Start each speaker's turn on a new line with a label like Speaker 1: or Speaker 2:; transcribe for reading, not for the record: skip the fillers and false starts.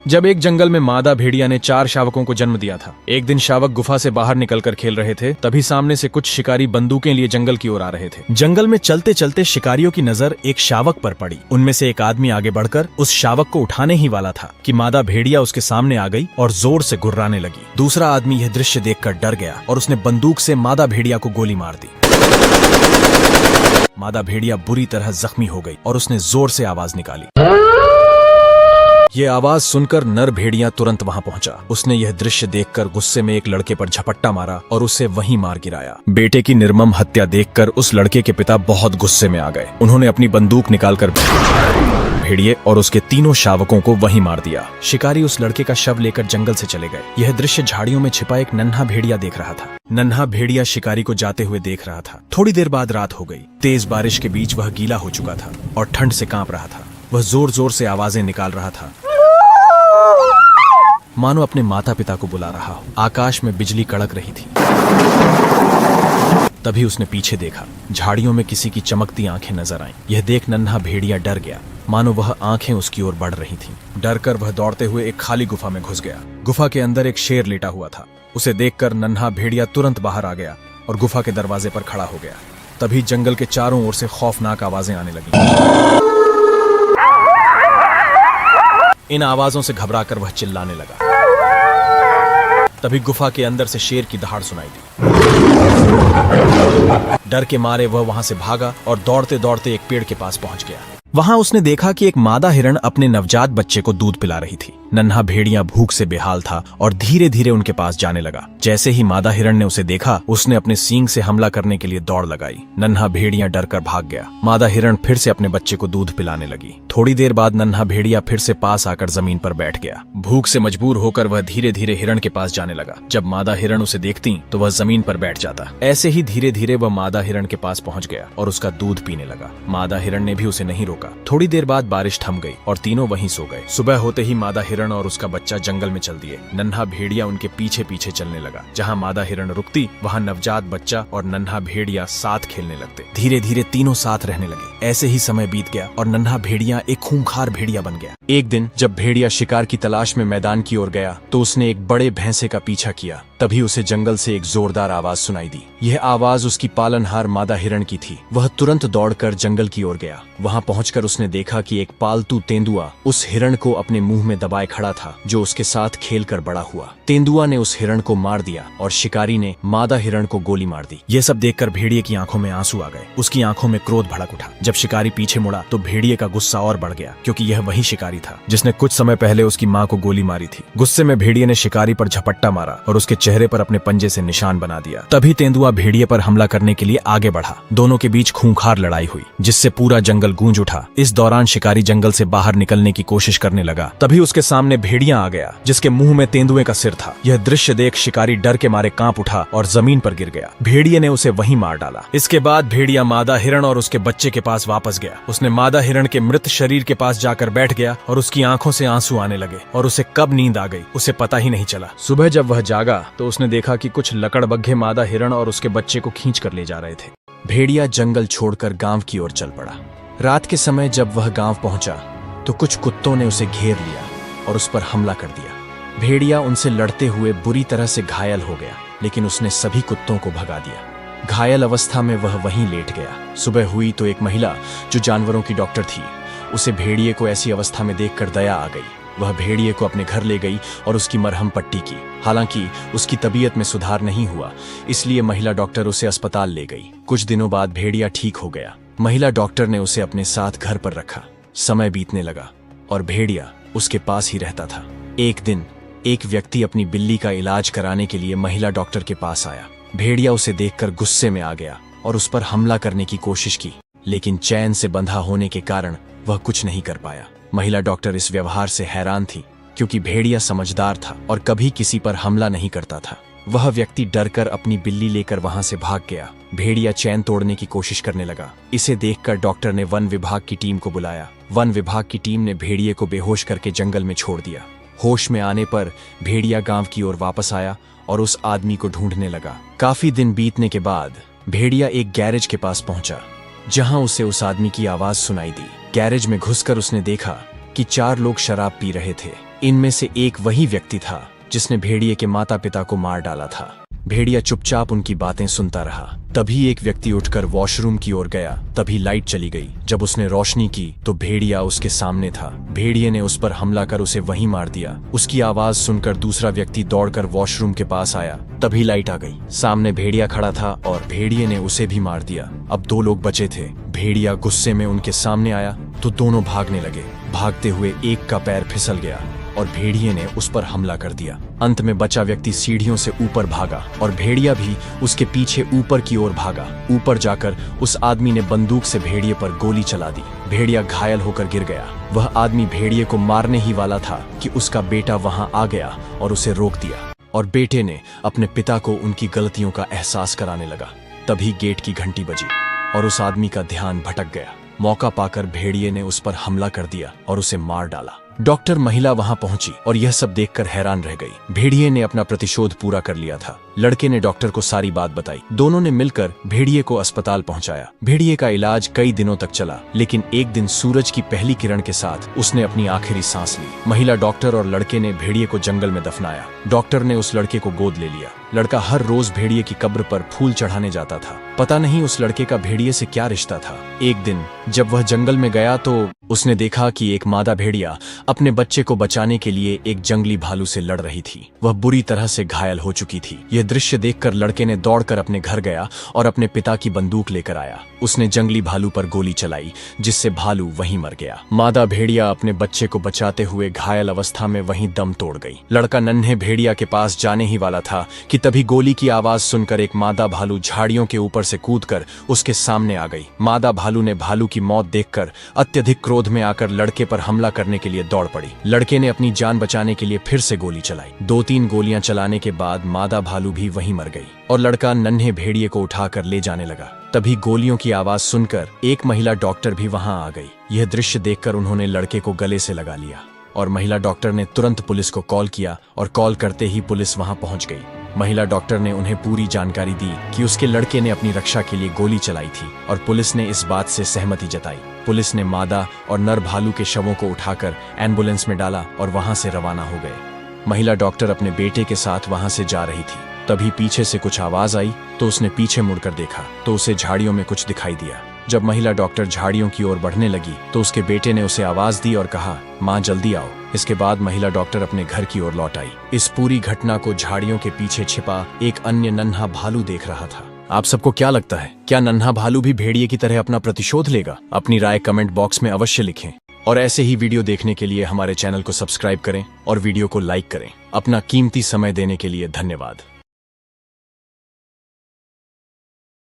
Speaker 1: जब एक जंगल में मादा भेड़िया ने 4 शावकों को जन्म दिया था। एक दिन शावक गुफा से बाहर निकलकर खेल रहे थे, तभी सामने से कुछ शिकारी बंदूकें लिए जंगल की ओर आ रहे थे। जंगल में चलते चलते शिकारियों की नजर एक शावक पर पड़ी। उनमें से एक आदमी आगे बढ़कर उस शावक को उठाने ही वाला था कि मादा भेड़िया उसके सामने आ गई और जोर से गुर्राने लगी। दूसरा आदमी यह दृश्य देखकर डर गया और उसने बंदूक से मादा भेड़िया को गोली मार दी। मादा भेड़िया बुरी तरह जख्मी हो गई और उसने जोर से आवाज निकाली। ये आवाज सुनकर नर भेड़िया तुरंत वहां पहुंचा। उसने यह दृश्य देखकर गुस्से में एक लड़के पर झपट्टा मारा और उसे वहीं मार गिराया। बेटे की निर्मम हत्या देखकर उस लड़के के पिता बहुत गुस्से में आ गए। उन्होंने अपनी बंदूक निकालकर भेड़िए और उसके तीनों शावकों को वहीं मार दिया। शिकारी उस लड़के का शव लेकर जंगल से चले गए। यह दृश्य झाड़ियों में छिपा एक नन्हा भेड़िया देख रहा था। नन्हा भेड़िया शिकारी को जाते हुए देख रहा था। थोड़ी देर बाद रात हो गई। तेज बारिश के बीच वह गीला हो चुका था और ठंड से कांप रहा था। वह जोर जोर से आवाजें निकाल रहा था, मानो अपने माता पिता को बुला रहा हो। आकाश में बिजली कड़क रही थी। तभी उसने पीछे देखा। झाड़ियों में किसी की चमकती आंखें नजर आईं। यह देख नन्हा भेड़िया डर गया, मानो वह आंखें उसकी ओर बढ़ रही थीं। डरकर वह दौड़ते हुए एक खाली गुफा में घुस गया। गुफा के अंदर एक शेर लेटा हुआ था। उसे देखकर नन्हा भेड़िया तुरंत बाहर आ गया और गुफा के दरवाजे पर खड़ा हो गया। तभी जंगल के चारों ओर से खौफनाक आवाजें आने लगीं। इन आवाजों से घबराकर वह चिल्लाने लगा। तभी गुफा के अंदर से शेर की दहाड़ सुनाई दी। डर के मारे वह वहां से भागा और दौड़ते दौड़ते एक पेड़ के पास पहुंच गया। वहां उसने देखा कि एक मादा हिरण अपने नवजात बच्चे को दूध पिला रही थी। नन्हा भेड़िया भूख से बेहाल था और धीरे धीरे उनके पास जाने लगा। जैसे ही मादा हिरण ने उसे देखा, उसने अपने सींग से हमला करने के लिए दौड़ लगाई। नन्हा भेड़िया डरकर भाग गया। मादा हिरण फिर से अपने बच्चे को दूध पिलाने लगी। थोड़ी देर बाद नन्हा भेड़िया फिर से पास आकर जमीन पर बैठ गया। भूख से मजबूर होकर वह धीरे धीरे हिरण के पास जाने लगा। जब मादा हिरण उसे देखती तो वह जमीन पर बैठ जाता। ऐसे ही धीरे धीरे वह मादा हिरण के पास पहुंच गया और उसका दूध पीने लगा। मादा हिरण ने भी उसे नहीं रोका। थोड़ी देर बाद बारिश थम गई और तीनों वहीं सो गए। सुबह होते ही मादा हिरण और उसका बच्चा जंगल में चल दिए। नन्हा भेड़िया उनके पीछे पीछे चलने लगा। जहां मादा हिरण रुकती, वहां नवजात बच्चा और नन्हा भेड़िया साथ खेलने लगते। धीरे धीरे तीनों साथ रहने लगे। ऐसे ही समय बीत गया और नन्हा भेड़िया एक खूंखार भेड़िया बन गया। एक दिन जब भेड़िया शिकार की तलाश में मैदान की ओर गया तो उसने एक बड़े भैंसे का पीछा किया। तभी उसे जंगल से एक जोरदार आवाज सुनाई दी। यह आवाज उसकी पालनहार मादा हिरण की थी। वह तुरंत दौड़कर जंगल की ओर गया। वहां पहुंचकर उसने देखा कि एक पालतू तेंदुआ उस हिरण को अपने मुंह में दबाए खड़ा था, जो उसके साथ खेलकर बड़ा हुआ। तेंदुआ ने उस हिरण को मार दिया और शिकारी ने मादा हिरण को गोली मार दी। यह सब देखकर भेड़िए की आंखों में आंसू आ गए। उसकी आंखों में क्रोध भड़क उठा। जब शिकारी पीछे मुड़ा तो भेड़िए का गुस्सा और बढ़ गया, क्योंकि यह वही शिकारी था जिसने कुछ समय पहले उसकी मां को गोली मारी थी। गुस्से में भेड़िए ने शिकारी पर झपट्टा मारा और उसके चेहरे पर अपने पंजे से निशान बना दिया। तभी तेंदुआ भेड़िए पर हमला करने के लिए आगे बढ़ा। दोनों के बीच खूंखार लड़ाई हुई, जिससे पूरा जंगल गूंज उठा। इस दौरान शिकारी जंगल से बाहर निकलने की कोशिश करने लगा। तभी उसके सामने भेड़िया आ गया, जिसके मुंह में तेंदुए का सिर था। यह दृश्य देख शिकारी डर के मारे कांप उठा और जमीन पर गिर गया। भेड़िए ने उसे वहीं मार डाला। इसके बाद भेड़िया मादा हिरण और उसके बच्चे के पास वापस गया। उसने मादा हिरण के मृत शरीर के पास जाकर बैठ गया और उसकी आंखों से आंसू आने लगे और उसे कब नींद आ गई उसे पता ही नहीं चला। सुबह जब वह जागा तो उसने देखा कि कुछ लकड़बग्घे मादा हिरण और उसके बच्चे को खींच कर ले जा रहे थे। भेड़िया जंगल छोड़कर गांव की ओर चल पड़ा। रात के समय जब वह गांव पहुंचा तो कुछ कुत्तों ने उसे घेर लिया और उस पर हमला कर दिया। भेड़िया उनसे लड़ते हुए बुरी तरह से घायल हो गया, लेकिन उसने सभी कुत्तों को भगा दिया। घायल अवस्था में वह वहीं लेट गया। सुबह हुई तो एक महिला जो जानवरों की डॉक्टर थी, उसे भेड़िए को ऐसी अवस्था में देखकर दया आ गई। वह भेड़िए को अपने घर ले गई और उसकी मरहम पट्टी की। हालांकि उसकी तबीयत में सुधार नहीं हुआ, इसलिए महिला डॉक्टर उसे अस्पताल ले गई। कुछ दिनों बाद भेड़िया ठीक हो गया। महिला डॉक्टर ने उसे अपने साथ घर पर रखा। समय बीतने लगा और भेड़िया उसके पास ही रहता था। एक दिन एक व्यक्ति अपनी बिल्ली का इलाज कराने के लिए महिला डॉक्टर के पास आया। भेड़िया उसे देखकर गुस्से में आ गया और उस पर हमला करने की कोशिश की, लेकिन चैन से बंधा होने के कारण वह कुछ नहीं कर पाया। महिला डॉक्टर इस व्यवहार से हैरान थी, क्योंकि भेड़िया समझदार था और कभी किसी पर हमला नहीं करता था। वह व्यक्ति डरकर अपनी बिल्ली लेकर वहां से भाग गया। भेड़िया चैन तोड़ने की कोशिश करने लगा। इसे देखकर डॉक्टर ने वन विभाग की टीम को बुलाया। वन विभाग की टीम ने भेड़िए को बेहोश करके जंगल में छोड़ दिया। होश में आने पर भेड़िया गांव की ओर वापस आया और उस आदमी को ढूंढने लगा। काफी दिन बीतने के बाद भेड़िया एक गैरेज के पास पहुंचा, जहां उसे उस आदमी की आवाज सुनाई दी। गैरेज में घुसकर उसने देखा कि 4 लोग शराब पी रहे थे। इनमें से एक वही व्यक्ति था जिसने भेड़िए के माता पिता को मार डाला था। भेड़िया चुपचाप उनकी बातें सुनता रहा। तभी एक व्यक्ति उठकर वॉशरूम की ओर गया। तभी लाइट चली गई। जब उसने रोशनी की तो भेड़िया उसके सामने था। भेड़िए ने उस पर हमला कर उसे वहीं मार दिया। उसकी आवाज सुनकर दूसरा व्यक्ति दौड़कर वॉशरूम के पास आया। तभी लाइट आ गई। सामने भेड़िया खड़ा था और भेड़िए ने उसे भी मार दिया। अब 2 लोग बचे थे। भेड़िया गुस्से में उनके सामने आया तो दोनों भागने लगे। भागते हुए एक का पैर फिसल गया और भेड़िए ने उस पर हमला कर दिया। अंत में बचा व्यक्ति सीढ़ियों से ऊपर भागा और भेड़िया भी उसके पीछे ऊपर की ओर भागा। ऊपर जाकर उस आदमी ने बंदूक से भेड़िए पर गोली चला दी। भेड़िया घायल होकर गिर गया। वह आदमी भेड़िए को मारने ही वाला था कि उसका बेटा वहां आ गया और उसे रोक दिया और बेटे ने अपने पिता को उनकी गलतियों का एहसास कराने लगा। तभी गेट की घंटी बजी और उस आदमी का ध्यान भटक गया। मौका पाकर भेड़िए ने उस पर हमला कर दिया और उसे मार डाला। डॉक्टर महिला वहां पहुंची और यह सब देखकर हैरान रह गई। भेड़िए ने अपना प्रतिशोध पूरा कर लिया था। लड़के ने डॉक्टर को सारी बात बताई। दोनों ने मिलकर भेड़िए को अस्पताल पहुंचाया। भेड़िए का इलाज कई दिनों तक चला, लेकिन एक दिन सूरज की पहली किरण के साथ उसने अपनी आखिरी सांस ली। महिला डॉक्टर और लड़के ने भेड़िए को जंगल में दफनाया। डॉक्टर ने उस लड़के को गोद ले लिया। लड़का हर रोज भेड़िए की कब्र पर फूल चढ़ाने जाता था। पता नहीं उस लड़के का भेड़िए से क्या रिश्ता था। एक दिन जब वह जंगल में गया तो उसने देखा कि एक मादा भेड़िया अपने बच्चे को बचाने के लिए एक जंगली भालू से लड़ रही थी। वह बुरी तरह से घायल हो चुकी थी। यह दृश्य देखकर लड़के ने दौड़कर अपने घर गया और अपने पिता की बंदूक लेकर आया। उसने जंगली भालू पर गोली चलाई, जिससे भालू वहीं मर गया। मादा भेड़िया अपने बच्चे को बचाते हुए घायल अवस्था में वहीं दम तोड़ गई। लड़का नन्हे भेड़िया के पास जाने ही वाला था कि तभी गोली की आवाज सुनकर एक मादा भालू झाड़ियों के ऊपर से कूदकर उसके सामने आ गई। मादा भालू ने भालू की मौत देखकर अत्यधिक क्रोध में आकर लड़के पर हमला करने के लिए दौड़ पड़ी। लड़के ने अपनी जान बचाने के लिए फिर से गोली चलाई। 2-3 गोलियां चलाने के बाद मादा भालू भी वहीं मर गई और लड़का नन्हे भेड़िए को उठाकर ले जाने लगा। तभी गोलियों की आवाज सुनकर एक महिला डॉक्टर भी वहां आ गई। यह दृश्य देखकर उन्होंने लड़के को गले से लगा लिया और महिला डॉक्टर ने तुरंत पुलिस को कॉल किया और कॉल करते ही पुलिस वहां पहुंच गई। महिला डॉक्टर ने उन्हें पूरी जानकारी दी कि उसके लड़के ने अपनी रक्षा के लिए गोली चलाई थी और पुलिस ने इस बात से सहमति जताई। पुलिस ने मादा और नर भालू के शवों को उठाकर एम्बुलेंस में डाला और वहां से रवाना हो गए। महिला डॉक्टर अपने बेटे के साथ वहां से जा रही थी। तभी पीछे से कुछ आवाज आई तो उसने पीछे मुड़कर देखा तो उसे झाड़ियों में कुछ दिखाई दिया। जब महिला डॉक्टर झाड़ियों की ओर बढ़ने लगी तो उसके बेटे ने उसे आवाज दी और कहा, माँ जल्दी आओ। इसके बाद महिला डॉक्टर अपने घर की ओर लौट आई। इस पूरी घटना को झाड़ियों के पीछे छिपा एक अन्य नन्हा भालू देख रहा था। आप सबको क्या लगता है, क्या नन्हा भालू भी भेड़िए की तरह अपना प्रतिशोध लेगा? अपनी राय कमेंट बॉक्स में अवश्य लिखें और ऐसे ही वीडियो देखने के लिए हमारे चैनल को सब्सक्राइब करें और वीडियो को लाइक करें। अपना कीमती समय देने के लिए धन्यवाद।